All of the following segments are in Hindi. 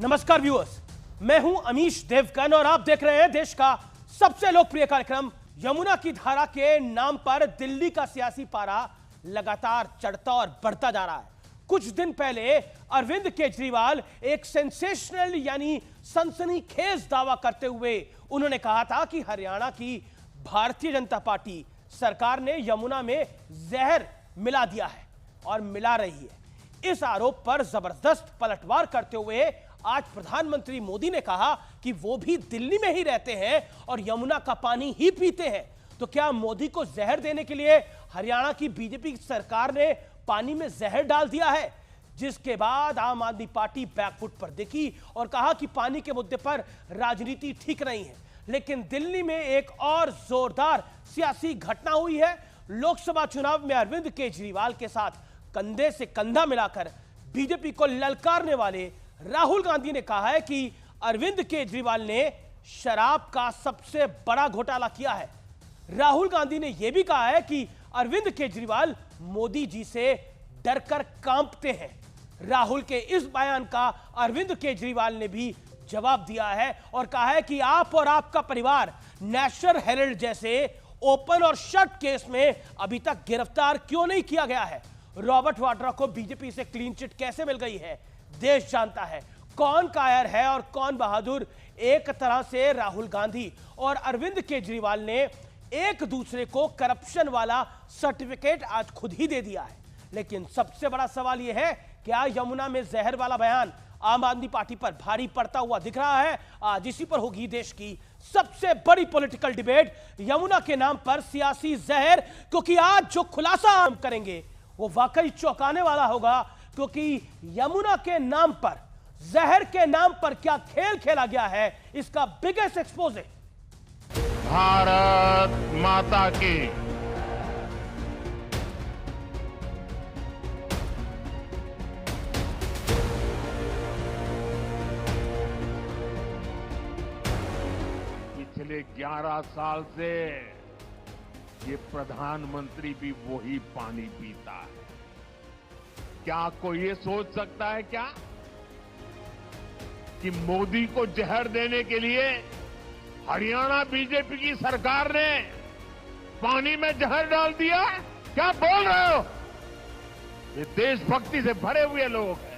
नमस्कार व्यूअर्स, मैं हूं अमीश देवगन और आप देख रहे हैं देश का सबसे लोकप्रिय कार्यक्रम यमुना की धारा के नाम पर दिल्ली का सियासी पारा लगातार चढ़ता और बढ़ता जा रहा है। कुछ दिन पहले अरविंद केजरीवाल एक सेंसेशनल यानी सनसनीखेज दावा करते हुए उन्होंने कहा था कि हरियाणा की भारतीय जनता पार्टी सरकार ने यमुना में जहर मिला दिया है और मिला रही है। इस आरोप पर जबरदस्त पलटवार करते हुए आज प्रधानमंत्री मोदी ने कहा कि वो भी दिल्ली में ही रहते हैं और यमुना का पानी ही पीते हैं। तो क्या मोदी को जहर देने के लिए हरियाणा की बीजेपी सरकार ने पानी में जहर डाल दिया है? जिसके बाद आम आदमी पार्टी बैकफुट पर दिखी और कहा कि पानी के मुद्दे पर राजनीति ठीक नहीं है। लेकिन दिल्ली में एक और जोरदार सियासी घटना हुई है। लोकसभा चुनाव में अरविंद केजरीवाल के साथ कंधे से कंधा मिलाकर बीजेपी को ललकारने वाले राहुल गांधी ने कहा है कि अरविंद केजरीवाल ने शराब का सबसे बड़ा घोटाला किया है। राहुल गांधी ने यह भी कहा है कि अरविंद केजरीवाल मोदी जी से डरकर कांपते हैं। राहुल के इस बयान का अरविंद केजरीवाल ने भी जवाब दिया है और कहा है कि आप और आपका परिवार नेशनल हेराल्ड जैसे ओपन और शट केस में अभी तक गिरफ्तार क्यों नहीं किया गया है। रॉबर्ट वाड्रा को बीजेपी से क्लीन चिट कैसे मिल गई है, देश जानता है। कौन कायर है और कौन बहादुर। एक तरह से राहुल गांधी और अरविंद केजरीवाल ने एक दूसरे को करप्शन वाला सर्टिफिकेट आज खुद ही दे दिया है। लेकिन सबसे बड़ा सवाल यह है, क्या यमुना में जहर वाला बयान आम आदमी पार्टी पर भारी पड़ता हुआ दिख रहा है? आज इसी पर होगी देश की सबसे बड़ी पॉलिटिकल डिबेट, यमुना के नाम पर सियासी जहर। क्योंकि आज जो खुलासा हम करेंगे वो वाकई चौंकाने वाला होगा, क्योंकि यमुना के नाम पर, जहर के नाम पर क्या खेल खेला गया है, इसका बिगेस्ट एक्सपोज है। भारत माता की। पिछले 11 साल से ये प्रधानमंत्री भी वही पानी पीता है। क्या कोई ये सोच सकता है क्या कि मोदी को जहर देने के लिए हरियाणा बीजेपी की सरकार ने पानी में जहर डाल दिया? क्या बोल रहे हो? ये देशभक्ति से भरे हुए लोग हैं।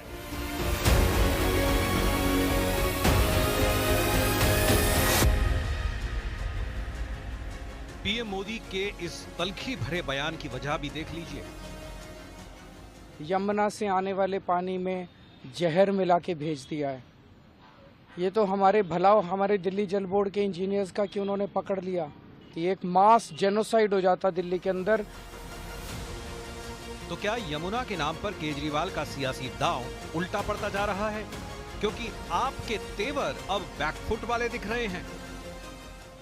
पीएम मोदी के इस तल्खी भरे बयान की वजह भी देख लीजिए। यमुना से आने वाले पानी में जहर मिला के भेज दिया है। ये तो हमारे भलाव, हमारे दिल्ली जल बोर्ड के इंजीनियर्स का कि उन्होंने पकड़ लिया कि एक मास जेनोसाइड हो जाता दिल्ली के अंदर। तो क्या यमुना के नाम पर केजरीवाल का सियासी दांव उल्टा पड़ता जा रहा है? क्योंकि आपके तेवर अब बैकफुट वाले दिख रहे हैं।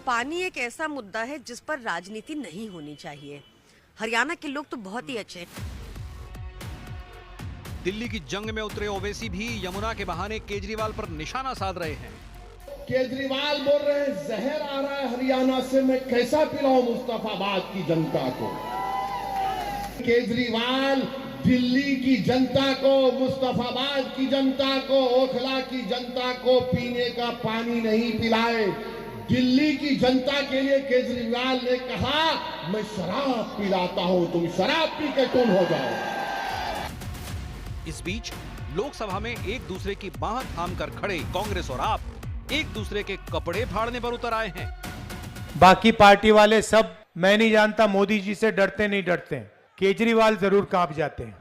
पानी एक ऐसा मुद्दा है जिस पर राजनीति नहीं होनी चाहिए। हरियाणा के लोग तो बहुत ही अच्छे हैं। दिल्ली की जंग में उतरे ओवैसी भी यमुना के बहाने केजरीवाल पर निशाना साध रहे हैं। केजरीवाल बोल रहे हैं जहर आ रहा है हरियाणा से, मैं कैसा पिलाऊं मुस्तफाबाद की जनता को। केजरीवाल दिल्ली की जनता को, मुस्तफाबाद की जनता को, ओखला की जनता को पीने का पानी नहीं पिलाए। दिल्ली की जनता के लिए केजरीवाल ने कहा मैं शराब पिलाता हूं, तुम शराब पी के टून हो जाओ। इस बीच लोकसभा में एक दूसरे की बाह थाम कर खड़े कांग्रेस और आप एक दूसरे के कपड़े फाड़ने पर उतर आए हैं। बाकी पार्टी वाले सब, मैं नहीं जानता मोदी जी से डरते नहीं डरते, केजरीवाल जरूर कांप जाते हैं।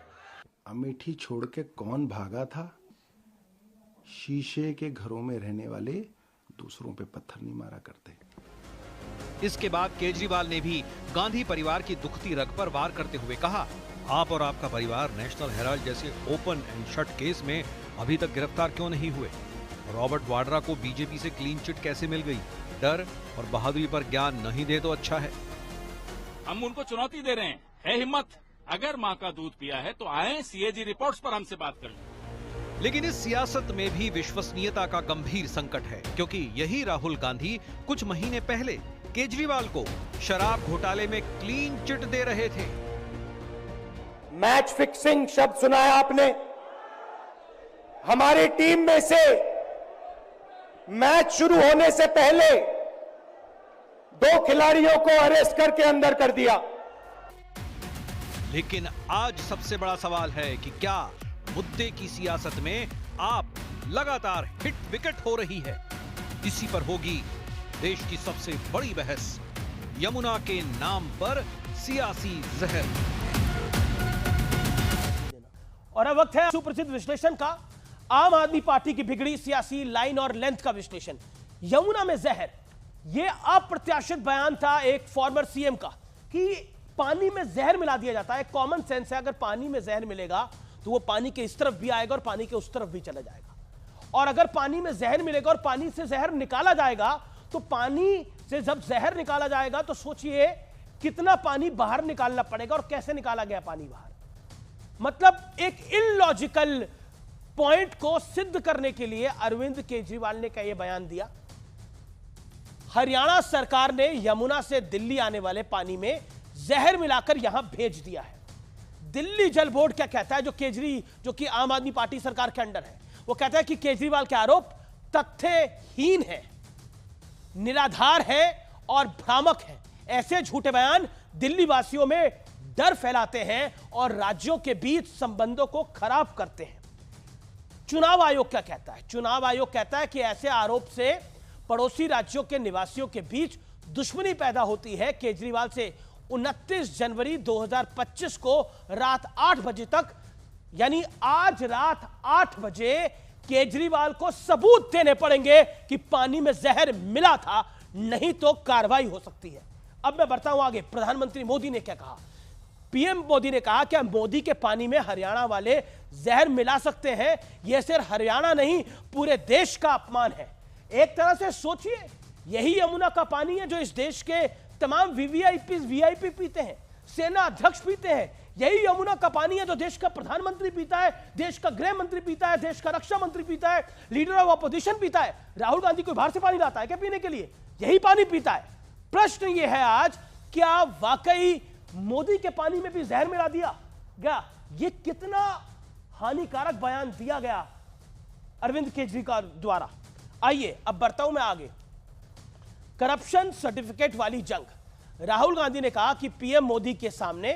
अमेठी छोड़ के कौन भागा था? शीशे के घरों में रहने वाले दूसरों पे पत्थर नहीं मारा करते। इसके बाद केजरीवाल ने भी गांधी परिवार की दुखती रग पर वार करते हुए कहा, आप और आपका परिवार नेशनल हेराल्ड जैसे ओपन एंड शट केस में अभी तक गिरफ्तार क्यों नहीं हुए? रॉबर्ट वाड्रा को बीजेपी से क्लीन चिट कैसे मिल गई? डर और बहादुरी पर ज्ञान नहीं दे तो अच्छा है। हम उनको चुनौती दे रहे हैं, है हिम्मत, अगर माँ का दूध पिया है तो आए सीएजी रिपोर्ट्स पर हमसे बात कर लें। लेकिन इस सियासत में भी विश्वसनीयता का गंभीर संकट है, क्योंकि यही राहुल गांधी कुछ महीने पहले केजरीवाल को शराब घोटाले में क्लीन चिट दे रहे थे। मैच फिक्सिंग शब्द सुना है आपने। हमारी टीम में से मैच शुरू होने से पहले 2 खिलाड़ियों को अरेस्ट करके अंदर कर दिया। लेकिन आज सबसे बड़ा सवाल है कि क्या मुद्दे की सियासत में आप लगातार हिट विकेट हो रही है। इसी पर होगी देश की सबसे बड़ी बहस, यमुना के नाम पर सियासी जहर। और अब वक्त है सुप्रसिद्ध विश्लेषण का, आम आदमी पार्टी की बिगड़ी सियासी लाइन और लेंथ का विश्लेषण। यमुना में जहर, यह अप्रत्याशित बयान था एक फॉर्मर सीएम का कि पानी में जहर मिला दिया जाता है। कॉमन सेंस है, अगर पानी में जहर मिलेगा तो वो पानी के इस तरफ भी आएगा और पानी के उस तरफ भी चला जाएगा। और अगर पानी में जहर मिलेगा और पानी से जहर निकाला जाएगा तो पानी से जब जहर निकाला जाएगा तो सोचिए कितना पानी बाहर निकालना पड़ेगा और कैसे निकाला गया पानी बाहर। मतलब एक इलॉजिकल पॉइंट को सिद्ध करने के लिए अरविंद केजरीवाल ने क्या यह बयान दिया। हरियाणा सरकार ने यमुना से दिल्ली आने वाले पानी में जहर मिलाकर यहां भेज दिया है। दिल्ली जल बोर्ड क्या कहता है, जो कि आम आदमी पार्टी सरकार के अंडर है, वो कहता है कि केजरीवाल के आरोप तथ्यहीन है, निराधार है और भ्रामक है। ऐसे झूठे बयान दिल्ली वासियों में डर फैलाते हैं और राज्यों के बीच संबंधों को खराब करते हैं। चुनाव आयोग क्या कहता है? चुनाव आयोग कहता है कि ऐसे आरोप से पड़ोसी राज्यों के निवासियों के बीच दुश्मनी पैदा होती है। केजरीवाल से 29 जनवरी 2025 को रात 8 बजे तक, यानी आज रात 8 बजे केजरीवाल को सबूत देने पड़ेंगे कि पानी में जहर मिला था, नहीं तो कार्रवाई हो सकती है। अब मैं बढ़ता हूं आगे। प्रधानमंत्री मोदी ने क्या कहा? पीएम मोदी ने कहा कि मोदी के पानी में हरियाणा वाले जहर मिला सकते हैं। यह सिर्फ हरियाणा नहीं, पूरे देश का अपमान है। एक तरह से सोचिए, यही यमुना का पानी है जो इस देश के तमाम वीवीआईपी पीते हैं, सेना अध्यक्ष पीते हैं। यही यमुना का पानी है जो देश का प्रधानमंत्री पीता है, देश का गृह मंत्री पीता है, देश का रक्षा मंत्री पीता है, लीडर ऑफ ऑपोजिशन पीता है। राहुल गांधी कोई बाहर से पानी लाता है क्या पीने के लिए? यही पानी पीता है। प्रश्न यह है आज, क्या वाकई मोदी के पानी में भी जहर मिला दिया गया? यह कितना हानिकारक बयान दिया गया अरविंद केजरीवाल द्वारा। आइए अब बढ़ता हूं मैं आगे। करप्शन सर्टिफिकेट वाली जंग। राहुल गांधी ने कहा कि पीएम मोदी के सामने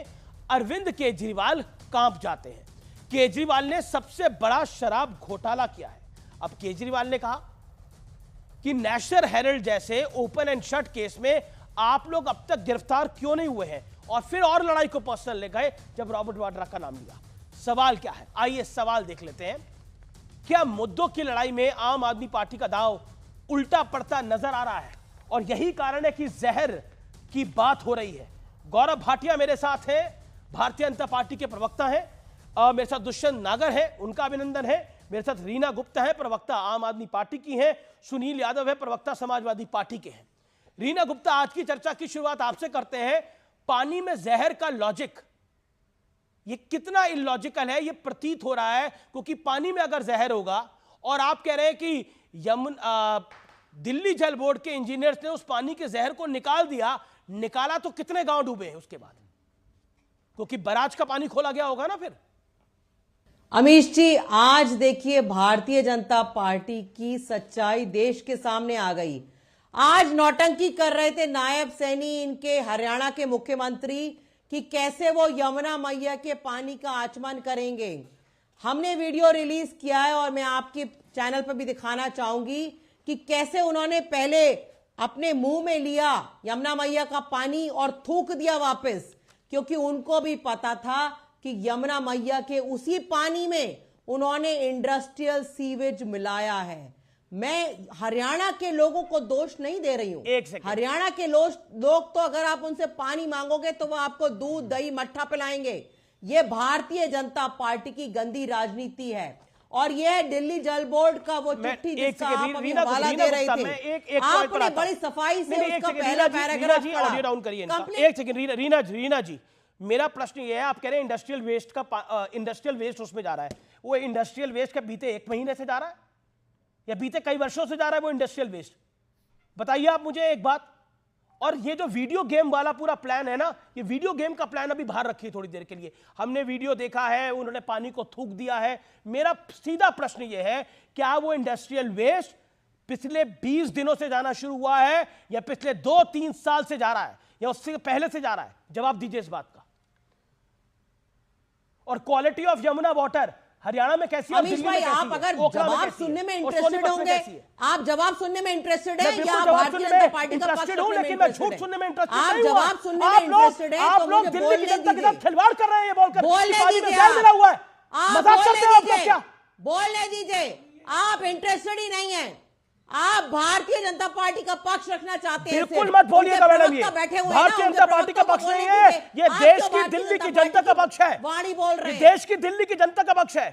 अरविंद केजरीवाल कांप जाते हैं। केजरीवाल ने सबसे बड़ा शराब घोटाला किया है। अब केजरीवाल ने कहा कि नेशनल हेराल्ड जैसे ओपन एंड शट केस में आप लोग अब तक गिरफ्तार क्यों नहीं हुए हैं, और फिर और लड़ाई को पर्सनल ले गए जब रॉबर्ट वाड्रा का नाम लिया। सवाल क्या है? आइए सवाल देख लेते हैं। क्या मुद्दों की लड़ाई में आम आदमी पार्टी का दांव उल्टा पड़ता नजर आ रहा है, और यही कारण है कि जहर की बात हो रही है। गौरव भाटिया मेरे साथ हैं, भारतीय जनता पार्टी के प्रवक्ता हैं। मेरे साथ दुष्यंत नागर है, उनका अभिनंदन है। मेरे साथ रीना गुप्ता है, प्रवक्ता आम आदमी पार्टी की है। सुनील यादव है, प्रवक्ता समाजवादी पार्टी के हैं। रीना गुप्ता, आज की चर्चा की शुरुआत आपसे करते हैं। पानी में जहर का लॉजिक, ये कितना इलॉजिकल है? ये प्रतीत हो रहा है क्योंकि पानी में अगर जहर होगा, और आप कह रहे हैं कि दिल्ली जल बोर्ड के इंजीनियर्स ने उस पानी के जहर को निकाल दिया। निकाला तो कितने गांव डूबे हैं उसके बाद? क्योंकि बराज का पानी खोला गया होगा ना फिर। अमीश जी, आज देखिए भारतीय जनता पार्टी की सच्चाई देश के सामने आ गई। आज नौटंकी कर रहे थे नायब सैनी, इनके हरियाणा के मुख्यमंत्री, कि कैसे वो यमुना मैया के पानी का आचमन करेंगे। हमने वीडियो रिलीज किया है और मैं आपके चैनल पर भी दिखाना चाहूंगी कि कैसे उन्होंने पहले अपने मुंह में लिया यमुना मैया का पानी और थूक दिया वापस, क्योंकि उनको भी पता था कि यमुना मैया के उसी पानी में उन्होंने इंडस्ट्रियल सीवेज मिलाया है। मैं हरियाणा के लोगों को दोष नहीं दे रही हूं। हरियाणा के लोग तो अगर आप उनसे पानी मांगोगे तो वो आपको दूध दही मट्ठा पिलाएंगे। ये भारतीय जनता पार्टी की गंदी राजनीति है, और यह दिल्ली जल बोर्ड का वो चिट्ठी जिसका आप अभी हवाला दे रहे थे, आपने बड़ी सफाई से उसका पहला पैराग्राफ पढ़ा। एक सेकंड रीना जी, मेरा प्रश्न ये है, आप कह रहे हैं इंडस्ट्रियल वेस्ट उसमें जा रहा है। वो इंडस्ट्रियल वेस्ट का बीते 1 महीने से जा रहा है या बीते कई वर्षों से जा रहा है वो इंडस्ट्रियल वेस्ट? बताइए आप मुझे एक बात। और ये जो वीडियो गेम वाला पूरा प्लान है ना, ये वीडियो गेम का प्लान अभी बाहर रखिए थोड़ी देर के लिए। हमने वीडियो देखा है, उन्होंने पानी को थूक दिया है। मेरा सीधा प्रश्न ये है, क्या वो इंडस्ट्रियल वेस्ट पिछले 20 दिनों से जाना शुरू हुआ है या पिछले 2-3 साल से जा रहा है या उससे पहले से जा रहा है? जवाब दीजिए इस बात का। और quality of Yamuna water Haryana में कैसी है? अमीश भाई, आप अगर जवाब सुनने में इंटरेस्टेड होंगे, आप जवाब सुनने में इंटरेस्टेड है या भारतीय जनता पार्टी का पक्ष रखने में लेकिन मैं झूठ सुनने में इंटरेस्टेड आप जवाब सुनने में इंटरेस्टेड है आप लोग दिल्ली की जनता के साथ खिलवाड़ कर रहे हैं ये बोलकर बोलने मिला हुआ है। मजाक करते हैं आप लोग क्या? बोलने दीजिए, आप इंटरेस्टेड ही नहीं है, आप भारतीय जनता पार्टी का पक्ष रखना चाहते हैं। बिल्कुल मत बोलिएगा मैडम, ये भारतीय जनता पार्टी का पक्ष नहीं है, ये देश की दिल्ली की जनता का पक्ष है। वाणी बोल रहे हैं, देश की दिल्ली की जनता का पक्ष है।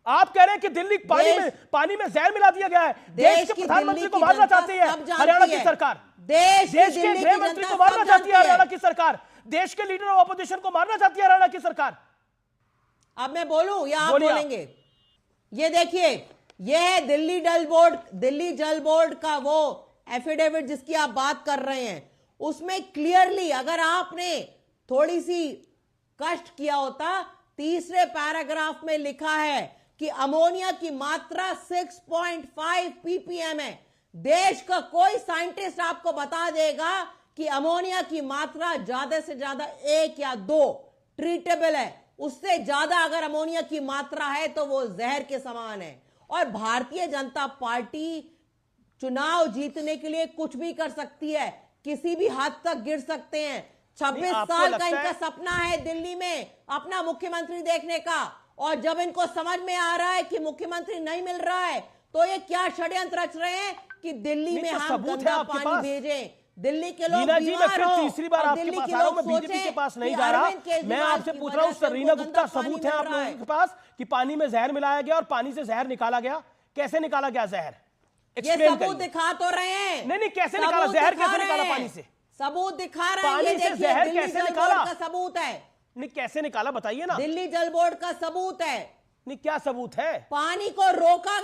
आप कह रहे हैं कि दिल्ली पानी में जहर मिला दिया गया है। देश के प्रधानमंत्री को मारना चाहती है हरियाणा की सरकार, देश के गृह मंत्री को मारना चाहती है हरियाणा की सरकार, देश के लीडर ऑफ ऑपोजिशन को मारना चाहती है हरियाणा की सरकार। अब मैं बोलूं या आप बोलेंगे? ये देखिए, ये है दिल्ली जल बोर्ड का वो एफिडेविट जिसकी आप बात कर रहे हैं। उसमें क्लियरली अगर आपने थोड़ी सी कष्ट किया होता, तीसरे पैराग्राफ में लिखा है कि अमोनिया की मात्रा 6.5 ppm है। देश का कोई साइंटिस्ट आपको बता देगा कि अमोनिया की मात्रा ज्यादा से ज्यादा 1 या 2 ट्रीटेबल है, उससे ज्यादा अगर अमोनिया की मात्रा है तो वो जहर के समान है। और भारतीय जनता पार्टी चुनाव जीतने के लिए कुछ भी कर सकती है, किसी भी हद तक गिर सकते हैं। 26 साल का इनका सपना है दिल्ली में अपना मुख्यमंत्री देखने का, और जब इनको समझ में आ रहा है कि मुख्यमंत्री नहीं मिल रहा है तो ये क्या षड्यंत्र रच रहे हैं कि दिल्ली में हम गंदा पानी भेजें, दिल्ली के लोग बीमार हो। तीसरी बार आपके पास आ रहा हूं, मैं बीजेपी के पास नहीं जा रहा, मैं आपसे पूछ रहा हूं रीना गुप्ता, सबूत है आप लोगों के पास कि पानी में जहर मिलाया गया और पानी से जहर निकाला गया? कैसे निकाला गया जहर? ये सबूत दिखा तो रहे हैं। नहीं, कैसे निकाला जहर? कैसे निकाला पानी से? सबूत दिखा रहे हैं, पानी से जहर कैसे निकाला? सबूत है। नहीं, कैसे निकाला बताइए ना। दिल्ली जल बोर्ड का सबूत है। नहीं, क्या सबूत है? पानी को रोका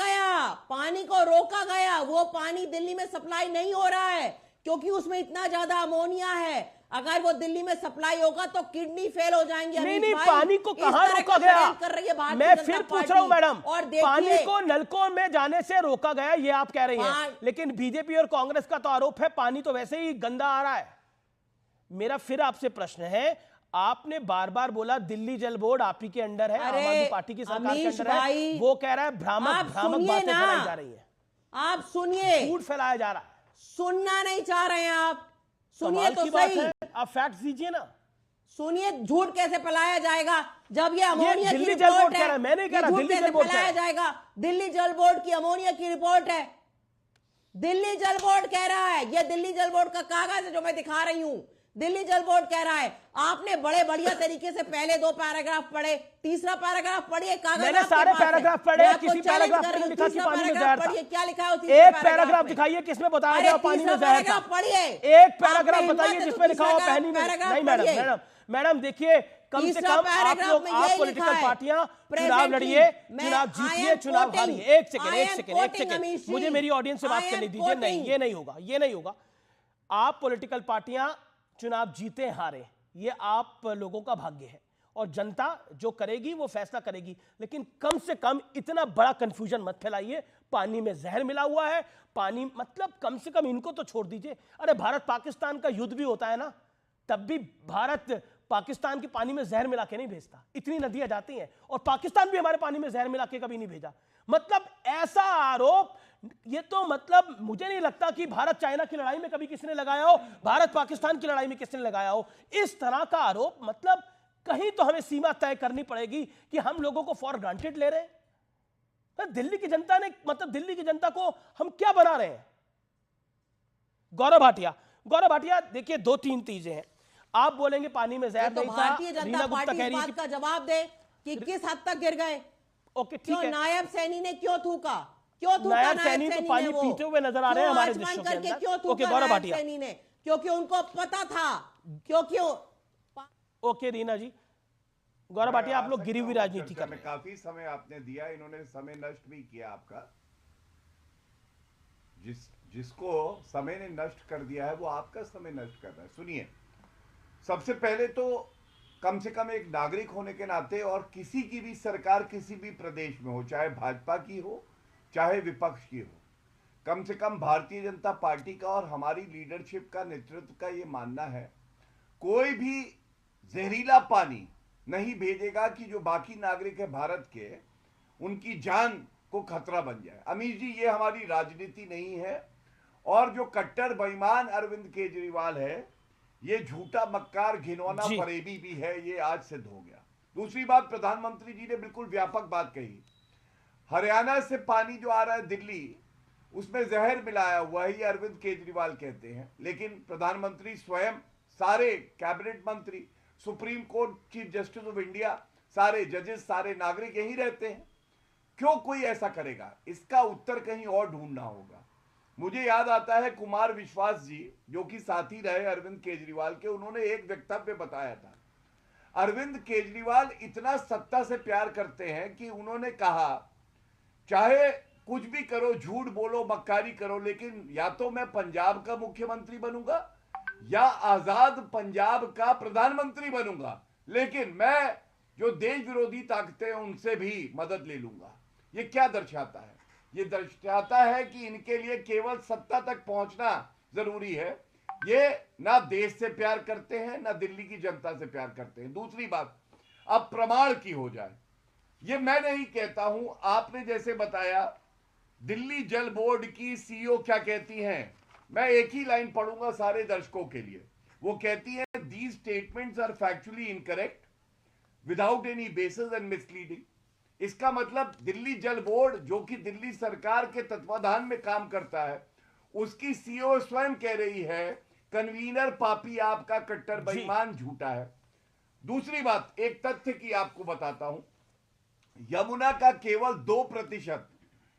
गया, वो पानी दिल्ली में सप्लाई नहीं हो रहा है क्योंकि उसमें इतना ज्यादा अमोनिया है। अगर वो दिल्ली में सप्लाई होगा तो किडनी फेल हो जाएंगे। नहीं, पानी को कहां रोका गया? मैं फिर पूछ रहा हूं मैडम, पानी को नलकों में जाने से रोका गया ये आप कह रही हैं, लेकिन बीजेपी और कांग्रेस का तो आरोप है पानी तो वैसे ही गंदा आ रहा है। मेरा फिर आपसे प्रश्न है, आपने बार बार बोला दिल्ली जल बोर्ड आप ही के अंडर है, आम आदमी पार्टी की सरकार के अंडर है, वो कह रहा है भ्रामक बातें फैलाई जा रही है। आप सुनिए, झूठ फैलाया जा रहा है। सुनना नहीं चाह रहे हैं आप, सुनिए तो सही। आप फैक्ट दीजिए ना। सुनिए, झूठ कैसे फैलाया जाएगा जब ये अमोनिया की दिल्ली जल बोर्ड कह रहा है, मैं नहीं कह रहा, दिल्ली जल बोर्ड फैलाया जाएगा। दिल्ली जल बोर्ड की अमोनिया की रिपोर्ट है, दिल्ली जल बोर्ड कह रहा है, ये दिल्ली जल बोर्ड का कागज है जो मैं दिखा रही हूं। दिल्ली जल बोर्ड कह रहा है। आपने बड़े बढ़िया तरीके से पहले 2 पैराग्राफ पढ़े, तीसरा पैराग्राफ पढ़िए, कागज मैंने सारे पैराग्राफ पढ़े, किसी पैराग्राफ में लिखा कि पानी में जहर था। क्या लिखा है? एक पैराग्राफ दिखाइए किसमें बताया गया पानी में जहर था। पढ़िए, एक पैराग्राफ बताइए जिसमें लिखा हो पानी में। नहीं मैडम देखिए, कम से कम आप लोग, आप पॉलिटिकल पार्टियां चुनाव लड़िए, चुनाव जीतिए, चुनाव हारिए। एक सेकंड, मुझे मेरी ऑडियंस से बात करने दीजिए। नहीं, ये नहीं होगा। आप पॉलिटिकल पार्टियां चुनाव जीते हारे ये आप लोगों का भाग्य है, और जनता जो करेगी वो फैसला करेगी, लेकिन कम से कम इतना बड़ा कंफ्यूजन मत फैलाइए। पानी में जहर मिला हुआ है, पानी मतलब कम से कम इनको तो छोड़ दीजिए। अरे भारत पाकिस्तान का युद्ध भी होता है ना, तब भी भारत पाकिस्तान के पानी में जहर मिला के नहीं भेजता। इतनी नदियां जाती हैं और पाकिस्तान भी हमारे पानी में जहर मिला के कभी नहीं भेजा। मतलब ऐसा आरोप, ये तो मतलब मुझे नहीं लगता कि भारत चाइना की लड़ाई में कभी किसी ने लगाया हो, भारत पाकिस्तान की लड़ाई में किसी ने लगाया हो इस तरह का आरोप। मतलब कहीं तो हमें सीमा तय करनी पड़ेगी कि हम लोगों को फॉर ग्रांटेड ले रहे हैं। दिल्ली की जनता ने, मतलब दिल्ली की जनता को हम क्या बना रहे हैं? गौरव भाटिया देखिए, 2-3 चीजें हैं। आप बोलेंगे पानी में जहर नहीं था, भारतीय जनता पार्टी इस बात का जवाब दे कि किस हद तक गिर गए। ओके, ठीक है। नायब सैनी ने क्यों थूका? नायब सैनी तो पानी पीते हुए नजर आ रहे हैं हमारे दृश्यों के अंदर। ओके गौरव भाटिया, सैनी ने क्योंकि उनको पता था, क्योंकि ओके रीना जी, गौरव भाटिया, आप लोग गिरी हुई राजनीति कर रहे हैं। काफी समय आपने दिया, इन्होंने समय नष्ट भी किया आपका। जिसको समय ने नष्ट कर दिया है वो आपका समय नष्ट कर रहा है। सुनिए, सबसे पहले तो कम से कम एक नागरिक होने के नाते, और किसी की भी सरकार किसी भी प्रदेश में हो, चाहे भाजपा की हो चाहे विपक्ष की हो। कम से कम भारतीय जनता पार्टी का और हमारी लीडरशिप का, नेतृत्व का ये मानना है, कोई भी जहरीला पानी नहीं भेजेगा कि जो बाकी नागरिक है भारत के, उनकी जान को खतरा बन जाए। अमीश जी, ये हमारी राजनीति नहीं है। और जो कट्टर बेईमान अरविंद केजरीवाल है, ये झूठा मक्कार घिनौना फरेबी भी है, ये आज सिद्ध हो गया। दूसरी बात, प्रधानमंत्री जी ने बिल्कुल व्यापक बात कही। हरियाणा से पानी जो आ रहा है दिल्ली, उसमें जहर मिलाया हुआ है, ये अरविंद केजरीवाल कहते हैं। लेकिन प्रधानमंत्री स्वयं, सारे कैबिनेट मंत्री, supreme court chief justice of India, सारे जजेस, सारे नागरिक यहीं रहते हैं। क्यों कोई ऐसा करेगा? इसका उत्तर कहीं और ढूंढना होगा। मुझे याद आता है कुमार विश्वास जी, जो कि साथी रहे अरविंद केजरीवाल के, उन्होंने एक वक्तव्य बताया था। अरविंद केजरीवाल इतना सत्ता से प्यार करते हैं कि उन्होंने कहा, चाहे कुछ भी करो, झूठ बोलो, मक्कारी करो, लेकिन या तो मैं पंजाब का मुख्यमंत्री बनूंगा या आजाद पंजाब का प्रधानमंत्री बनूंगा, लेकिन मैं जो देश विरोधी ताकतें हैं उनसे भी मदद ले लूंगा। ये क्या दर्शाता है? ये दर्शाता है कि इनके लिए केवल सत्ता तक पहुंचना जरूरी है। ये ना देश से प्यार करते हैं, ना दिल्ली की जनता से प्यार करते हैं। दूसरी बात, अब प्रमाण की हो जाए, ये मैं नहीं कहता हूं, आपने जैसे बताया दिल्ली जल बोर्ड की सीईओ क्या कहती हैं, मैं एक ही लाइन पढ़ूंगा सारे दर्शकों के लिए। वो कहती है, these statements are factually incorrect without any basis and misleading. इसका मतलब दिल्ली जल बोर्ड, जो कि दिल्ली सरकार के तत्वाधान में काम करता है, उसकी सीईओ स्वयं कह रही है कन्वीनर पापी आपका कट्टर बेईमान झूठा है। दूसरी बात, एक तथ्य की आपको बताता हूं, यमुना का केवल 2%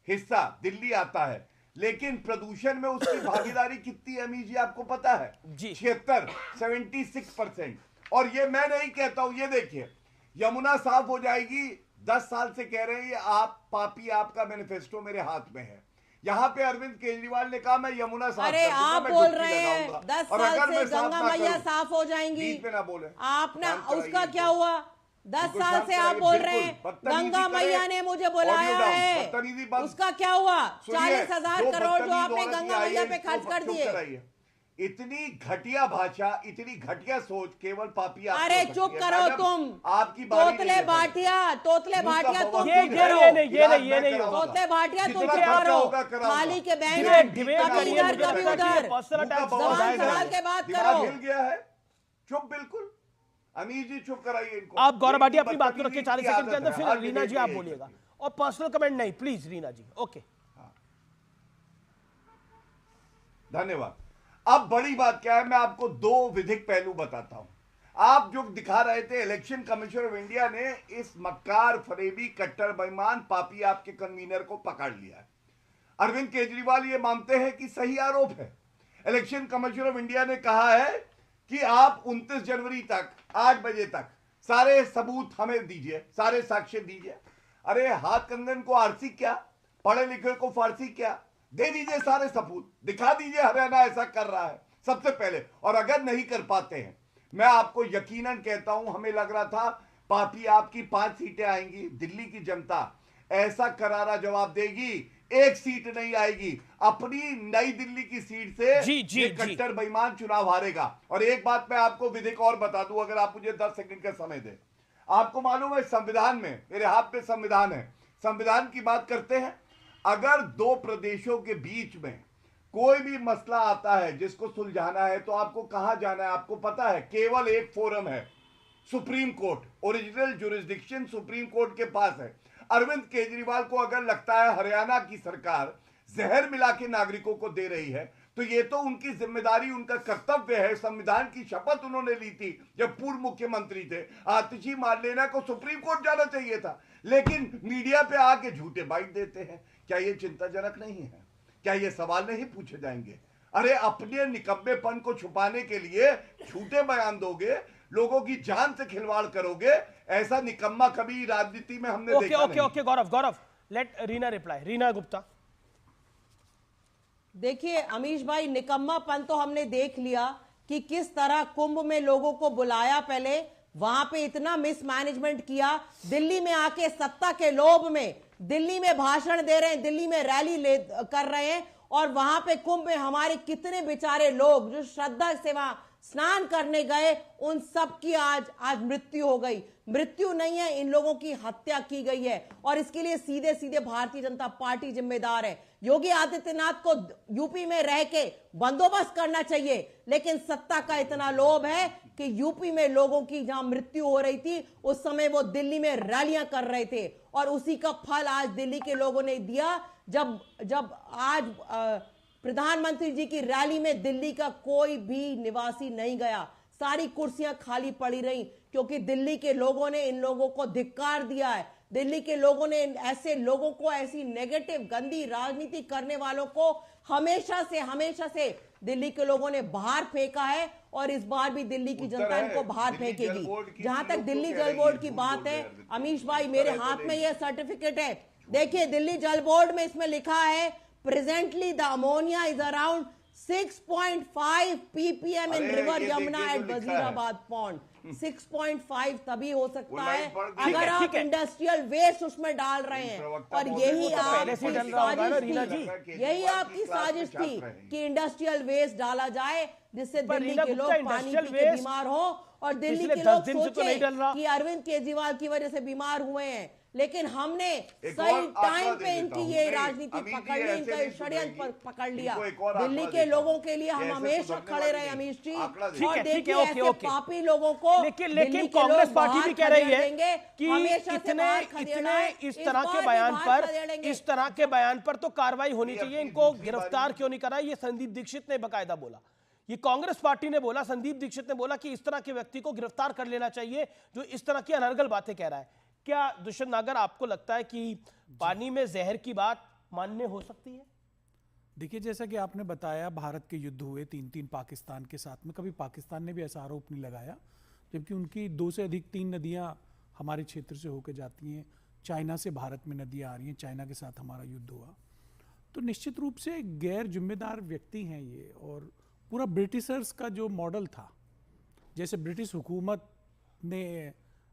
हिस्सा दिल्ली आता है, लेकिन प्रदूषण में उसकी भागीदारी कितनी है अमीश जी, आपको पता है? 76% और ये मैं नहीं कहता हूं, ये देखिए, यमुना साफ हो जाएगी, 10 साल से कह रहे हैं ये आप पापी आपका मैनिफेस्टो मेरे हाथ में है। यहाँ पे अरविंद केजरीवाल ने कहा मैं यमुना साफ, अरे आप बोल रहे हैं 10 साल से गंगा मैया साफ हो जाएंगी, बीच में ना बोले, आपने उसका क्या हुआ? 10 साल से आप बोल रहे हैं गंगा मैया ने मुझे बुलाया है, उसका क्या हुआ? 40,000 करोड़ जो आपने गंगा मैया पे खर्च कर दिए। इतनी घटिया भाषा, इतनी घटिया सोच केवल पापी। अरे चुप करो तुम, आपकी तोतले भाटिया तुम, ये नहीं तोतले भाटिया तुम चुप करो, थाली के बैंगन कभी इधर कभी उधर, जबान संभाल के बात करो। हिल गया है, चुप बिल्कुल। अमीर जी चुप कराइए इनको। आप गौरव भाटिया अपनी बात को रखिए 40 सेकंड के अंदर, फिर रीना जी आप बोलिएगा, और पर्सनल कमेंट नहीं प्लीज रीना जी। ओके, धन्यवाद। अब बड़ी बात क्या है, मैं आपको 2 विधिक पहलू बताता हूं। आप जो दिखा रहे थे, इलेक्शन कमीशन ऑफ इंडिया ने इस मक्कार फरेबी कट्टर बेईमान पापी आपके कन्वीनर को पकड़ लिया है। अरविंद केजरीवाल ये मानते हैं कि सही आरोप है। इलेक्शन कमीशन ऑफ इंडिया ने कहा है कि आप 29 जनवरी तक 8 बजे तक सारे सबूत हमें दीजिए, सारे साक्ष्य दीजिए। अरे हाथ कंगन को आरसी क्या, पढ़े लिखे को फारसी क्या, दे दीजिए सारे सबूत, दिखा दीजिए हरियाणा ऐसा कर रहा है सबसे पहले। और अगर नहीं कर पाते हैं, मैं आपको यकीनन कहता हूं, हमें लग रहा था पापी आपकी 5 सीटें आएंगी, दिल्ली की जनता ऐसा करारा जवाब देगी, 1 सीट नहीं आएगी। अपनी नई दिल्ली की सीट से ये कट्टर बेईमान चुनाव हारेगा। और एक बात मैं आपको विधिक और बता दूं, अगर आप मुझे 10 सेकंड का समय दें। आपको मालूम है संविधान में, मेरे हाथ में संविधान है, संविधान की बात करते हैं, अगर 2 प्रदेशों के बीच में कोई भी मसला आता है जिसको सुलझाना है, तो आपको कहां जाना है? आपको पता है, केवल एक फोरम है, supreme court. Original jurisdiction supreme court के पास है। अरविंद केजरीवाल को अगर लगता है हरियाणा की सरकार जहर मिला के नागरिकों को दे रही है, तो ये तो उनकी जिम्मेदारी, उनका कर्तव्य है। संविधान की शपथ उन्होंने ली थी जब पूर्व मुख्यमंत्री थे। आतिशी मारलेना को सुप्रीम कोर्ट जाना चाहिए था, लेकिन मीडिया पे आके झूठे बाइट देते हैं। क्या ये चिंताजनक नहीं है? क्या ये सवाल नहीं पूछे जाएंगे? अरे अपने निकम्मेपन को छुपाने के लिए झूठे बयान दोगे, लोगों की जान से खिलवाड़ करोगे, ऐसा निकम्मा कभी राजनीति में हमने देखा नहीं। ओके गौरव लेट रीना रिप्लाई। रीना गुप्ता, देखिए अमीश भाई, निकम्मापन तो हमने देख लिया कि किस तरह कुंभ में लोगों को बुलाया, पहले वहां पे इतना मिसमैनेजमेंट किया, दिल्ली में आके सत्ता के लोभ में दिल्ली में भाषण दे रहे हैं, दिल्ली में रैली कर रहे हैं, और वहां पे कुंभ में हमारे कितने बेचारे लोग जो श्रद्धा से वहां स्नान करने गए, उन सब की आज मृत्यु हो गई। मृत्यु नहीं है, इन लोगों की हत्या की गई है, और इसके लिए सीधे सीधे भारतीय जनता पार्टी जिम्मेदार है। योगी आदित्यनाथ को यूपी में रह के बंदोबस्त करना चाहिए, लेकिन सत्ता का इतना लोभ है कि यूपी में लोगों की जहां मृत्यु हो रही थी उस समय वो दिल्ली में रैलियां कर रहे थे, और उसी का फल आज दिल्ली के लोगों ने दिया। जब आज प्रधानमंत्री जी की रैली में दिल्ली का कोई भी निवासी नहीं गया, सारी कुर्सियां खाली पड़ी रहीं, क्योंकि दिल्ली के लोगों ने इन लोगों को धिक्कार दिया है। दिल्ली के लोगों ने ऐसे लोगों को, ऐसी नेगेटिव गंदी राजनीति करने वालों को हमेशा से दिल्ली के लोगों ने बाहर फेंका है, और इस बार भी दिल्ली की जनता इनको बाहर फेंकेगी। जहां तक दिल्ली जल बोर्ड की बात है, अमीश भाई मेरे हाथ में यह सर्टिफिकेट है, देखिए दिल्ली जल बोर्ड में इसमें लिखा है presently the ammonia is around 6.5 ppm in river Yamuna at Wazirabad pond. 6.5 तभी हो सकता है अगर आप इंडस्ट्रियल वेस्ट उसमें डाल रहे हैं, और यही आपकी साजिश थी कि इंडस्ट्रियल वेस्ट डाला जाए जिससे दिल्ली के लोग पानी पी के बीमार हो, और दिल्ली के लोग सोचे कि अरविंद केजरीवाल की वजह से बीमार हुए हैं। लेकिन हमने सही टाइम पे इनकी ये राजनीति पकड़ ली, इनका षड्यंत्र पकड़ लिया। दिल्ली के लोगों के लिए हम हमेशा खड़े रहे अमीश जी, और देखिए ऐसे पापी लोगों को लेकिन कांग्रेस पार्टी भी कह रही है कि इतने इस तरह के बयान पर तो कार्रवाई होनी चाहिए, इनको गिरफ्तार क्यों नहीं करा? ये संदीप दीक्षित ने बकायदा बोला, ये कांग्रेस पार्टी ने बोला, संदीप दीक्षित ने बोला कि इस तरह के व्यक्ति को गिरफ्तार कर लेना चाहिए जो इस तरह की अनर्गल बातें कह रहा है। क्या दुष्यंत नागर आपको लगता है कि पानी में जहर की बात मान्य हो सकती है? देखिए, जैसा कि आपने बताया, भारत के युद्ध हुए 3 पाकिस्तान के साथ में, कभी पाकिस्तान ने भी ऐसा आरोप नहीं लगाया, जबकि उनकी 2 से अधिक 3 नदियां हमारे क्षेत्र से होकर जाती हैं। चाइना से भारत में नदियां आ रही हैं, चाइना के साथ हमारा युद्ध हुआ। तो निश्चित रूप से गैर जिम्मेदार व्यक्ति हैं ये, और पूरा ब्रिटिशर्स का जो मॉडल था, जैसे ब्रिटिश हुकूमत ने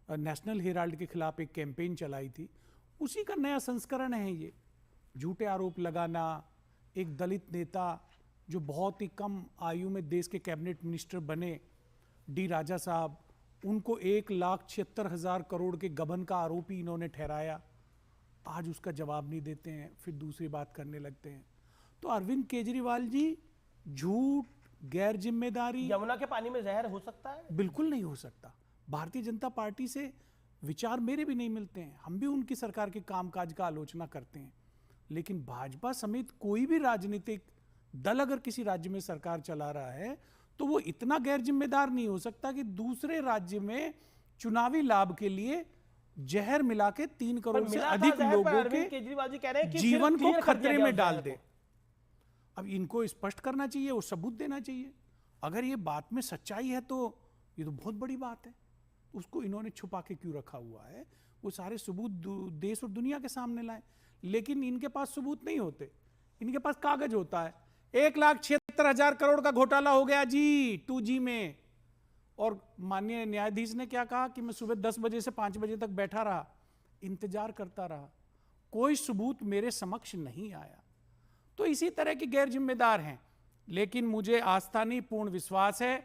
नेशनल हेराल्ड के खिलाफ एक कैंपेन चलाई थी, उसी का नया संस्करण है ये। झूठे आरोप लगाना, एक दलित नेता जो बहुत ही कम आयु में देश के कैबिनेट मिनिस्टर बने, डी राजा साहब, उनको 1,76,000 करोड़ के गबन का आरोपी इन्होंने ठहराया। आज उसका जवाब नहीं देते हैं, फिर दूसरी बात करने लगते हैं। तो अरविंद केजरीवाल जी झूठ, गैर जिम्मेदारी। यमुना के पानी में जहर हो सकता है? बिल्कुल नहीं हो सकता। भारतीय जनता पार्टी से विचार मेरे भी नहीं मिलते हैं, हम भी उनकी सरकार के कामकाज का आलोचना करते हैं, लेकिन भाजपा समेत कोई भी राजनीतिक दल अगर किसी राज्य में सरकार चला रहा है तो वो इतना गैर जिम्मेदार नहीं हो सकता कि दूसरे राज्य में चुनावी लाभ के लिए जहर मिला के 3 करोड़ से अधिक लोगों के जीवन को खतरे में डाल दे। अब इनको स्पष्ट करना चाहिए, वो सबूत देना चाहिए। अगर ये बात में सच्चाई है तो ये तो बहुत बड़ी बात है, उसको इन्होंने छुपा के क्यों रखा हुआ है? वो सारे सबूत देश और दुनिया के सामने लाए, लेकिन इनके पास सबूत नहीं होते, इनके पास कागज होता है। 1,76,000 करोड़ का घोटाला हो गया जी 2G में, और माननीय न्यायाधीश ने क्या कहा कि मैं सुबह 10 बजे से 5 बजे तक बैठा रहा, इंतजार करता रहा, कोई सबूत मेरे समक्ष नहीं आया। तो इसी तरह के गैर जिम्मेदार हैं, लेकिन मुझे आस्था नहीं, पूर्ण विश्वास है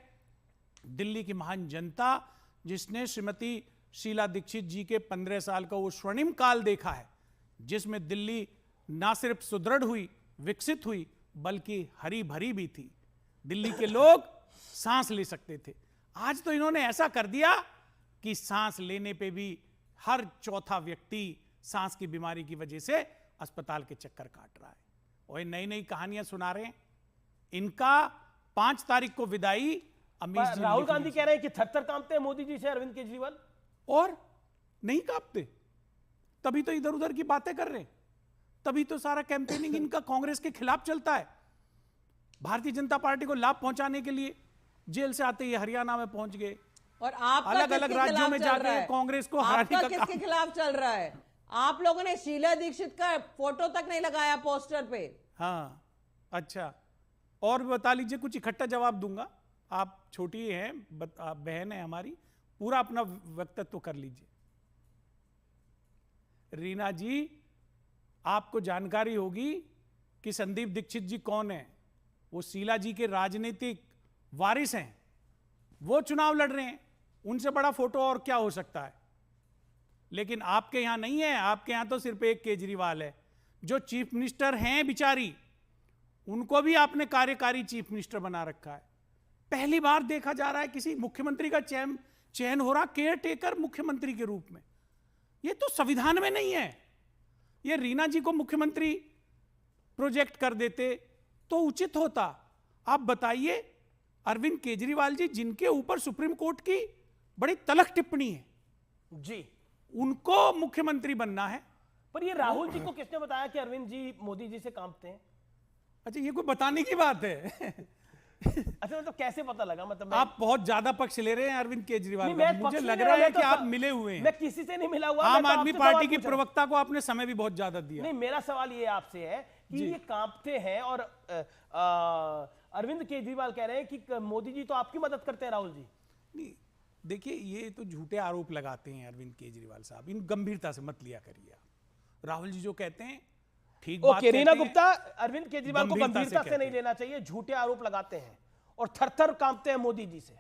दिल्ली की महान जनता, जिसने श्रीमती शीला दीक्षित जी के 15 साल का वो स्वर्णिम काल देखा है, जिसमें दिल्ली ना सिर्फ सुदृढ़ हुई, विकसित हुई, बल्कि हरी भरी भी थी। दिल्ली के लोग सांस ले सकते थे। आज तो इन्होंने ऐसा कर दिया कि सांस लेने पे भी हर चौथा व्यक्ति सांस की बीमारी की वजह से अस्पताल के चक्कर काट रहा है, और नई नई कहानियां सुना रहे हैं। इनका 5 तारीख को विदाई। राहुल गांधी कह रहे हैं कि थर-थर कांपते हैं मोदी जी से अरविंद केजरीवाल, और नहीं कांपते, तभी तो इधर उधर की बातें कर रहे हैं, तभी तो सारा कैंपेनिंग इनका कांग्रेस के खिलाफ चलता है। भारतीय जनता पार्टी को लाभ पहुंचाने के लिए जेल से आते ही हरियाणा में पहुंच गए, और आप अलग अलग राज्यों में जाकर कांग्रेस को हराने का किसके खिलाफ चल रहा है? आप लोगों ने शीला दीक्षित का फोटो तक नहीं लगाया पोस्टर पे। हाँ, अच्छा, और बता लीजिए, कुछ इकट्ठा जवाब दूंगा। आप छोटी हैं, आप बहन है हमारी, पूरा अपना वक्तव्य तो कर लीजिए। रीना जी, आपको जानकारी होगी कि संदीप दीक्षित जी कौन है। वो शीला जी के राजनीतिक वारिस हैं, वो चुनाव लड़ रहे हैं, उनसे बड़ा फोटो और क्या हो सकता है। लेकिन आपके यहां नहीं है, आपके यहां तो सिर्फ एक केजरीवाल है। जो चीफ मिनिस्टर हैं बिचारी, उनको भी आपने कार्यकारी चीफ मिनिस्टर बना रखा है। पहली बार देखा जा रहा है किसी मुख्यमंत्री का चयन हो रहा केयर टेकर मुख्यमंत्री के रूप में। ये तो संविधान में नहीं है। ये रीना जी को मुख्यमंत्री प्रोजेक्ट कर देते तो उचित होता। आप बताइए, अरविंद केजरीवाल जी जिनके ऊपर सुप्रीम कोर्ट की बड़ी तलख टिप्पणी है जी, उनको मुख्यमंत्री बनना है। पर ये राहुल जी को किसने बताया कि अरविंद जी मोदी जी से कांपते हैं? अच्छा, ये कोई बताने की बात है? अच्छा, मतलब कैसे पता लगा? मतलब आप बहुत ज्यादा पक्ष ले रहे हैं अरविंद केजरीवाल का। मुझे लग नहीं रहा है तो कि आप मिले हुए हैं। मैं किसी से नहीं मिला हुआ। आम आदमी पार्टी की प्रवक्ता को आपने समय भी बहुत ज्यादा दिया। नहीं, मेरा सवाल ये आपसे है कि ये कांपते हैं और अरविंद केजरीवाल कह रहे हैं कि मोदी जी तो आपकी मदद करते हैं राहुल जी। नहीं, देखिए, ये तो झूठे आरोप लगाते हैं अरविंद केजरीवाल साहब। इन गंभीरता से मत लिया करिए आप। राहुल जी जो कहते हैं ठीक बात कहते हैं। रीना गुप्ता, अरविंद केजरीवाल को गंभीरता से नहीं लेना चाहिए, झूठे आरोप लगाते हैं और थर-थर कांपते हैं मोदी जी से।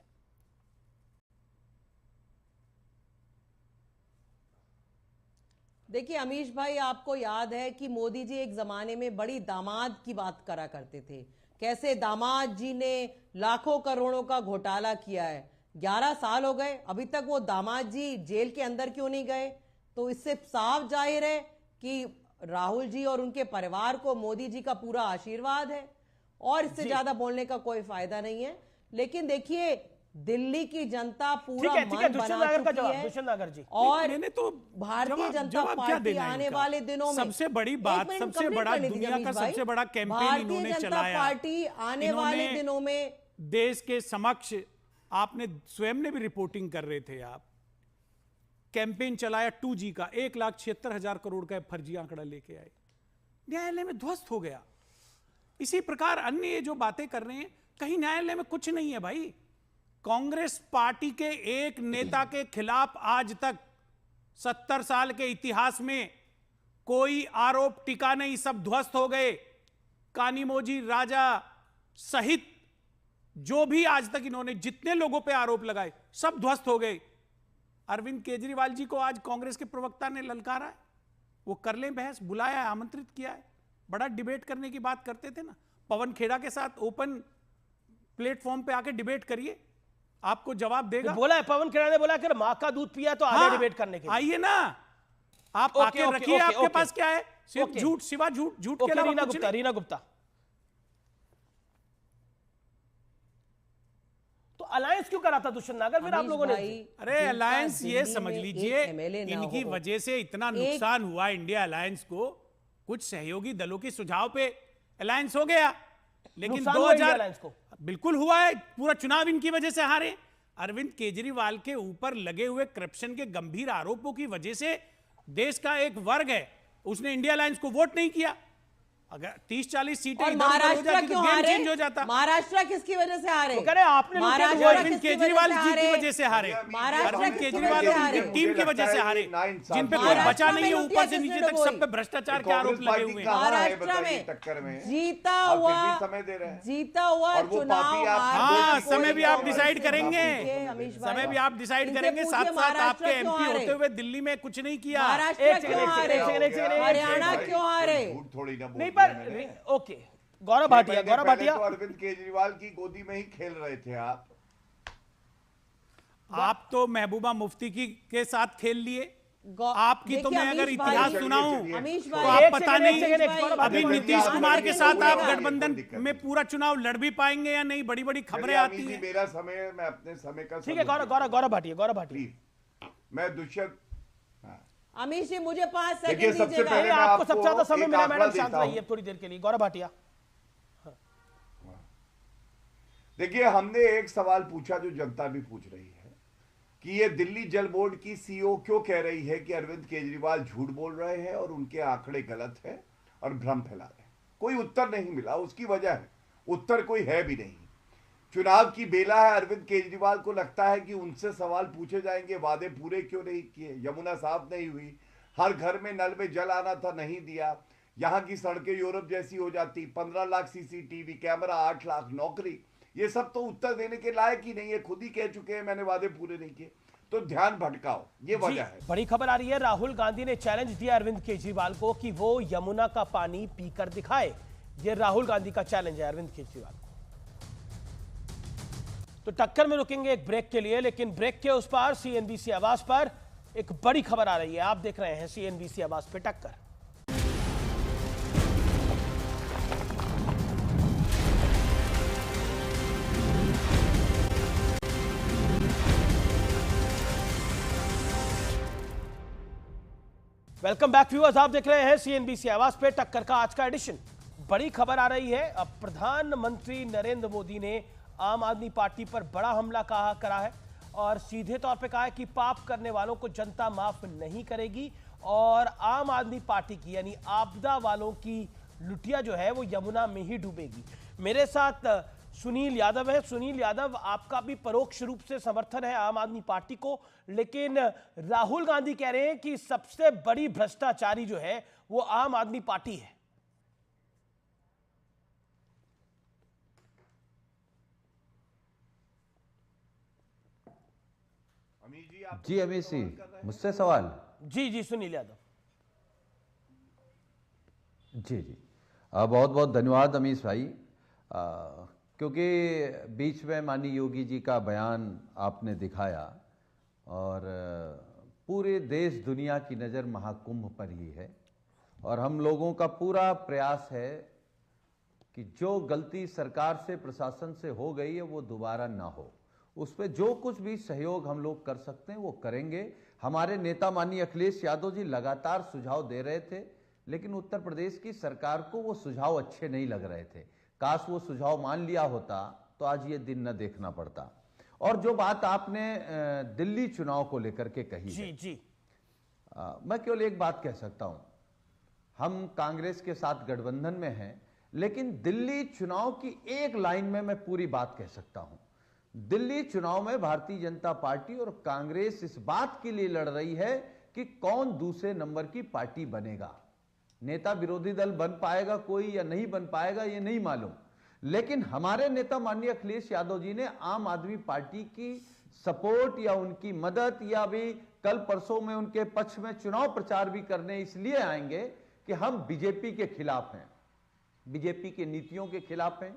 देखिए अमीश भाई, आपको याद है कि मोदी जी एक जमाने में बड़ी दामाद की बात करा करते थे, कैसे दामाद जी ने लाखों करोड़ों का घोटाला किया है। 11 साल हो गए, अभी तक वो दामाद जी जेल के अंदर क्यों नहीं गए? तो इससे साफ जाहिर है कि राहुल जी और उनके परिवार को मोदी जी का पूरा आशीर्वाद है और इससे ज्यादा बोलने का कोई फायदा नहीं है। लेकिन देखिए, दिल्ली की जनता पूरा मन बना चुकी है दुष्यंत नागर जी, और मैंने तो भारतीय जनता पार्टी आने वाले दिनों में सबसे बड़ी बात, सबसे बड़ा दुनिया का सबसे बड़ा कैंपेन इन्होंने चलाया। पार्टी आने वाले दिनों में देश के समक्ष, आपने स्वयं ने भी रिपोर्टिंग कर रहे थे, आप कैंपेन चलाया 2G का, 1,76,000 करोड़ का फर्जी आंकड़ा लेके आए, न्यायालय में ध्वस्त हो गया। इसी प्रकार अन्य ये जो बातें कर रहे हैं, कहीं न्यायालय में कुछ नहीं है भाई। कांग्रेस पार्टी के एक नेता के खिलाफ आज तक 70 साल के इतिहास में कोई आरोप टिका नहीं, सब ध्वस्त हो गए। कानीमोजी राजा सहित जो भी आज तक इन्होंने जितने लोगों पे आरोप लगाए, सब ध्वस्त हो गए। अरविंद केजरीवाल जी को आज कांग्रेस के प्रवक्ता ने ललकारा है, वो कर लें बहस, बुलाया है, आमंत्रित किया है, बड़ा डिबेट करने की बात करते थे ना। पवन खेड़ा के साथ ओपन प्लेटफॉर्म पे आके डिबेट करिए, आपको जवाब देगा। बोला है पवन खेड़ा ने, बोला कि मां का दूध पिया तो आगे डिबेट करने के लिए आइए ना, आप आके रखिए। आपके पास क्या है? सिर्फ झूठ, सिवा झूठ के अलावा कुछ नहीं। रीना गुप्ता, तो अलायंस क्यों करा था दुष्यंत नागर फिर आप लोगों ने? अरे अलायंस, ये समझ लीजिए इनकी वजह से इतना नुकसान हुआ इंडिया अलायंस को। कुछ सहयोगी दलों के सुझाव पे अलायंस हो गया, लेकिन 2000 बिल्कुल हुआ है। पूरा चुनाव इनकी वजह से हारे। अरविंद केजरीवाल के ऊपर लगे हुए करप्शन के गंभीर आरोपों की वजह से देश का एक वर्ग है, उसने इंडिया अलायंस को वोट नहीं किया। अगर 30-40 सीटें महाराष्ट्र क्यों हारे? चेंज हो जाता। महाराष्ट्र किसकी वजह से हारे? आपने अरविंद केजरीवाल जी की वजह से हारे, अरविंद केजरीवाल की टीम की वजह से हारे, जिन पे कोई बचा नहीं है, ऊपर से नीचे तक सब पे भ्रष्टाचार के आरोप लगे हुए हैं। महाराष्ट्र में जीता हुआ चुनाव, हाँ, समय भी आप डिसाइड करेंगे, समय भी आप डिसाइड करेंगे। साथ साथ आपके एमपी होते हुए दिल्ली में कुछ नहीं किया। महाराष्ट्र क्यों हारे? हरियाणा क्यों हारे? थोड़ी ना नहीं, पर ओके, गौरव भाटिया, तो अरविंद केजरीवाल की गोदी में ही खेल रहे थे आप तो महबूबा मुफ्ती के साथ खेल लिए। आपकी तो मैं अगर इतिहास सुनाऊं तो आप पता नहीं अभी नीतीश कुमार के साथ आप गठबंधन में पूरा चुनाव लड़ भी पाएंगे या नहीं। बड़ी बड़ी खबरें आती हैं। मेरा समय, मैं अपने समय का, ठीक है। गौरव भाटिया, मैं दुष्यंत अमीश जी, मुझे 5 सेकंड दीजिएगा। आपको सबसे ज्यादा समय मिला, मैडम शांत रहिए थोड़ी देर के लिए। गौरव भाटिया, देखिए, हमने एक सवाल पूछा जो जनता भी पूछ रही है कि ये दिल्ली जल बोर्ड की सीईओ क्यों कह रही है कि अरविंद केजरीवाल झूठ बोल रहे हैं और उनके आंकड़े गलत हैं और भ्रम फैला रहे हैं। कोई उत्तर नहीं मिला, उसकी वजह है, उत्तर कोई है भी नहीं। चुनाव की बेला है, अरविंद केजरीवाल को लगता है कि उनसे सवाल पूछे जाएंगे, वादे पूरे क्यों नहीं किए, यमुना साफ नहीं हुई, हर घर में नल में जल आना था नहीं दिया, यहाँ की सड़कें यूरोप जैसी हो जाती, 15 लाख सीसीटीवी कैमरा, 8 लाख नौकरी। ये सब तो उत्तर देने के लायक ही नहीं है, खुद ही कह चुके हैं मैंने वादे पूरे नहीं किए, तो ध्यान भटकाओ, ये वजह है। बड़ी खबर आ रही है, राहुल गांधी ने चैलेंज दिया अरविंद केजरीवाल को कि वो यमुना का पानी पीकर दिखाए। ये राहुल गांधी का चैलेंज है अरविंद केजरीवाल को। तो टक्कर में रुकेंगे एक ब्रेक के लिए, लेकिन ब्रेक के उस पार सीएनबीसी आवाज पर एक बड़ी खबर आ रही है। आप देख रहे हैं सीएनबीसी आवाज पे टक्कर। वेलकम बैक व्यूअर्स, आप देख रहे हैं सीएनबीसी आवाज पे टक्कर का आज का एडिशन। बड़ी खबर आ रही है, अब प्रधानमंत्री नरेंद्र मोदी ने आम आदमी पार्टी पर बड़ा हमला करा है और सीधे तौर पे कहा है कि पाप करने वालों को जनता माफ नहीं करेगी और आम आदमी पार्टी की यानी आपदा वालों की लुटिया जो है वो यमुना में ही डूबेगी। मेरे साथ सुनील यादव है। सुनील यादव, आपका भी परोक्ष रूप से समर्थन है आम आदमी पार्टी को, लेकिन राहुल गांधी कह रहे हैं कि सबसे बड़ी भ्रष्टाचारी जो है वो आम आदमी पार्टी है। जी अमीश जी, मुझसे सवाल? जी सुनील यादव। जी बहुत बहुत धन्यवाद अमीश भाई, क्योंकि बीच में माननीय योगी जी का बयान आपने दिखाया और पूरे देश दुनिया की नज़र महाकुंभ पर ही है और हम लोगों का पूरा प्रयास है कि जो गलती सरकार से प्रशासन से हो गई है वो दोबारा ना हो। उस पर जो कुछ भी सहयोग हम लोग कर सकते हैं वो करेंगे। हमारे नेता माननीय अखिलेश यादव जी लगातार सुझाव दे रहे थे, लेकिन उत्तर प्रदेश की सरकार को वो सुझाव अच्छे नहीं लग रहे थे। काश वो सुझाव मान लिया होता तो आज ये दिन न देखना पड़ता। और जो बात आपने दिल्ली चुनाव को लेकर के कही है, मैं केवल एक बात कह सकता हूं, हम कांग्रेस के साथ गठबंधन में हैं, लेकिन दिल्ली चुनाव की एक लाइन में मैं पूरी बात कह सकता हूं। दिल्ली चुनाव में भारतीय जनता पार्टी और कांग्रेस इस बात के लिए लड़ रही है कि कौन दूसरे नंबर की पार्टी बनेगा। नेता विरोधी दल बन पाएगा कोई या नहीं बन पाएगा ये नहीं मालूम, लेकिन हमारे नेता माननीय अखिलेश यादव जी ने आम आदमी पार्टी की सपोर्ट या उनकी मदद या अभी कल परसों में उनके पक्ष में चुनाव प्रचार भी करने इसलिए आएंगे कि हम बीजेपी के खिलाफ हैं, बीजेपी की नीतियों के खिलाफ हैं।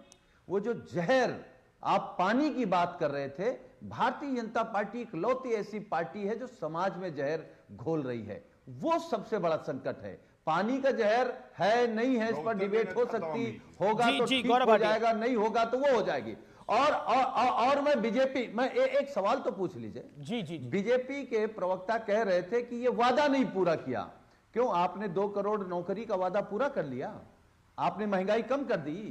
वो जो जहर आप पानी की बात कर रहे थे, भारतीय जनता पार्टी इकलौती ऐसी पार्टी है जो समाज में जहर घोल रही है। वो सबसे बड़ा संकट है। पानी का जहर है नहीं है इस पर डिबेट हो सकती, होगा तो ठीक हो जाएगा, नहीं होगा तो वो हो जाएगी। और मैं बीजेपी, मैं एक सवाल तो पूछ लीजिए। जी बीजेपी के प्रवक्ता कह रहे थे कि ये वादा नहीं पूरा किया। क्यों? आपने 2 करोड़ नौकरी का वादा पूरा कर लिया, आपने महंगाई कम कर दी,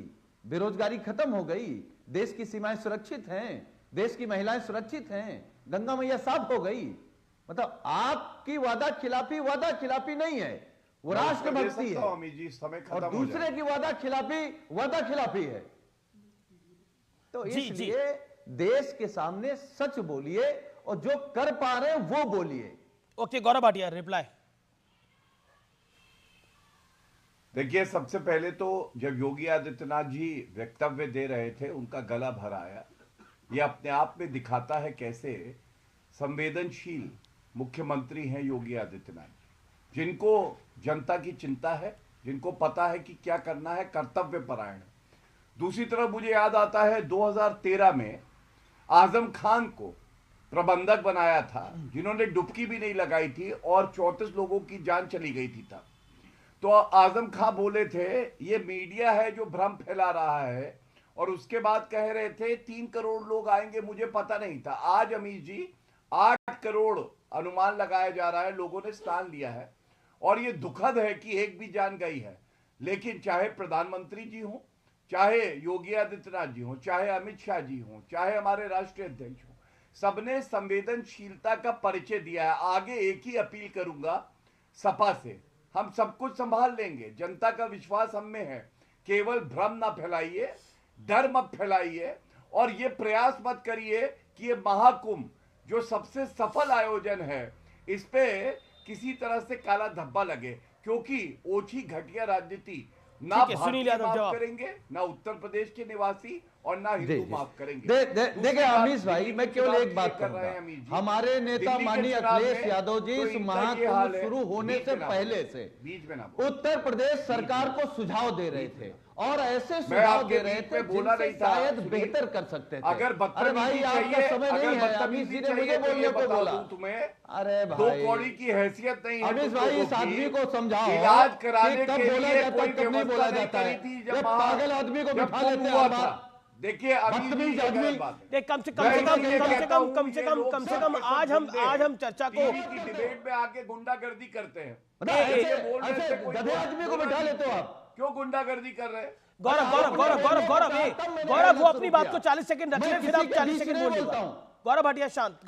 बेरोजगारी खत्म हो गई, देश की सीमाएं सुरक्षित हैं, देश की महिलाएं सुरक्षित हैं, गंगा मैया साफ हो गई। मतलब आपकी वादा खिलाफी नहीं है, वो राष्ट्रभक्ति है। और दूसरे की वादा खिलाफी है। तो इसलिए देश के सामने सच बोलिए और जो कर पा रहे हैं वो बोलिए। Okay Gaurav Bhatia, reply. देखिए, सबसे पहले तो जब योगी आदित्यनाथ जी वक्तव्य दे रहे थे उनका गला भर आया। ये अपने आप में दिखाता है कैसे संवेदनशील मुख्यमंत्री हैं योगी आदित्यनाथ, जिनको जनता की चिंता है, जिनको पता है कि क्या करना है, कर्तव्य परायण। दूसरी तरफ मुझे याद आता है 2013 में आजम खान को प्रबंधक बनाया था, जिन्होंने डुबकी भी नहीं लगाई थी और 34 लोगों की जान चली गई थी तब। तो आजम खान बोले थे ये मीडिया है जो भ्रम फैला रहा है, और उसके बाद कह रहे थे 3 करोड़ लोग आएंगे, मुझे पता नहीं था। आज अमीश जी 8 करोड़ अनुमान लगाया जा रहा है, लोगों ने स्नान लिया है। और ये दुखद है कि एक भी जान गई है, लेकिन चाहे प्रधानमंत्री जी हो, चाहे योगी आदित्यनाथ जी हो, चाहे अमित शाह जी हो, चाहे हमारे राष्ट्रीय अध्यक्ष हो, सबने संवेदनशीलता का परिचय दिया है। आगे एक ही अपील करूंगा सपा से, हम सब कुछ संभाल लेंगे, जनता का विश्वास हम में है, केवल भ्रम ना फैलाइए, डर मत फैलाइए और ये प्रयास मत करिए कि ये महाकुंभ जो सबसे सफल आयोजन है, इस पे किसी तरह से काला धब्बा लगे, क्योंकि ओछी घटिया राजनीति ना ठीक है, सुनील भारतीय यादव माफ जवाब। करेंगे, ना उत्तर प्रदेश के निवासी और ना हिंदू माफ करेंगे। देखिए अमीश भाई, मैं केवल एक बात कर रहे हैं कहूंगा, अमीश जी। हमारे नेता दिल्ली के माननीय चुनाव अखिलेश में यादव जी तो इस इनका ये हाल महाकुंभ है, शुरू होने बीच से में ना पहले बोलो, से बीच में ना बोलो। उत्तर प्रदेश सरकार को सुझाव दे रहे थे और ऐसे मैं सुझाव आपके दे रहे बीच थे में बोला जिनसे नहीं था, शायद सुनील। बेहतर कर सकते थे। अगर अरे भाई आपका समय नहीं है, अमीश जी ने मुझे बोलने को बोला। तुम्हें अरे दो भाई कौड़ी की हैसियत नहीं है। अमीश तुम भाई लोगों इस आदमी की। को समझाओ इलाज कराने कि कब के बोला लिए जाता कोई है, कब नहीं बोला व्यवस्था जाता है। नहीं करी थी। ये पागल आदमी को बिठा लेते हैं हर बार। देखिए अभी बदतमीज आदमी। देख कम से कम आज हम चर्चा को डिबेट में आके गुंडागर्दी करते हैं। ऐसे गधे आदमी को बिठा लेते हो आप। क्यों गुंडागर्दी कर रहे हैं? गौरव वो अपनी बात को 40 सेकंड रख ले, फिर आप 40 सेकंड बोलिएगा। गौरव भाटिया शांत।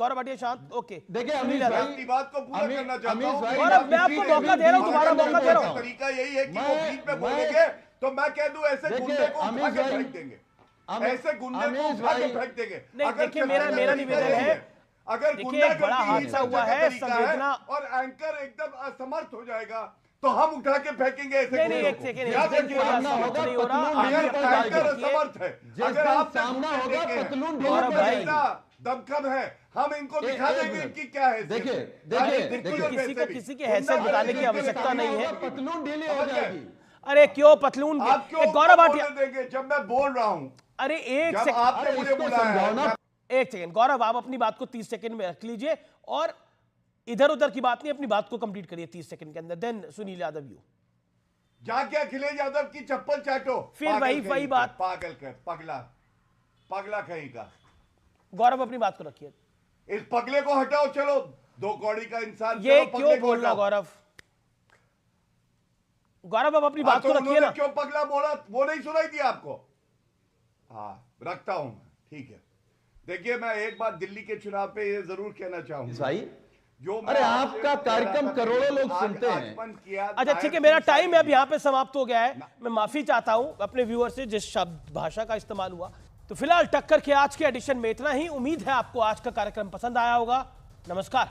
ओके, देखिए सुनील अमीश यादव। भाई, अपनी बात को पूरा करना चाहता हूं। गौरव मैं आपको मौका दे रहा हूं, दोबारा मौका दे रहा हूं। तरीका यही है कि वो बीच में बोलेंगे तो मैं कह दूं ऐसे गुंडे को उठा के फेंक देंगे, ऐसे गुंडे को उठा के फेंक देंगे। नहीं, देखिए मेरा निवेदन है, अगर देखिए बड़ा हादसा हुआ है, संवेदना और एंकर एकदम असमर्थ हो जाएगा तो हम उठा के फेंकेंगे ऐसे नहीं, गुंडों एक को। सेकंड, याद एक रखिए, सेकंड, सामना अगर होगा, एंकर असमर्थ है, अगर आप सामना होगा पतलून गौरव भाई, दमखम है, हम इनको दिखा देंगे इनकी क्या है। देखिए किसी की हैसियत बताने की आवश्यकता नहीं है। पतलून ढीली हो जाएगी। अरे क्यों पतलून? आप क्यों गौरव भाटिया, देंगे जब मैं बोल रहा हूं? अरे एक जब सेकंड, आपने मुझे बुलाया, एक सेकंड गौरव, आप अपनी बात को 30 सेकंड में रख लीजिए और इधर उधर की बात नहीं, अपनी बात को कंप्लीट करिए 30 सेकंड के अंदर। देन सुनील यादव यू जाके अखिलेश यादव की चप्पल चाटो। फिर वही बात। पागल कर, पगला कहीं का। गौरव अपनी बात को रखिए। इस पगले को हटाओ, चलो दो कौड़ी का इंसान। ये क्यों बोल रहा गौरव? गौरव अब अपनी बात को रखिए ना। क्यों पगला बोला वो नहीं सुनाई दिया आपको? हाँ रखता हूं, ठीक है। देखिए मैं एक बात दिल्ली के चुनाव पे ये जरूर कहना चाहूंगा भाई, जो अरे आपका कार्यक्रम करोड़ों लोग सुनते हैं। अच्छा ठीक है, मेरा टाइम है अब यहाँ पे समाप्त हो गया है। मैं माफी चाहता हूँ अपने व्यूअर से जिस शब्द भाषा का इस्तेमाल हुआ। तो फिलहाल टक्कर के आज के एडिशन में इतना ही। उम्मीद है आपको आज का कार्यक्रम पसंद आया होगा। नमस्कार।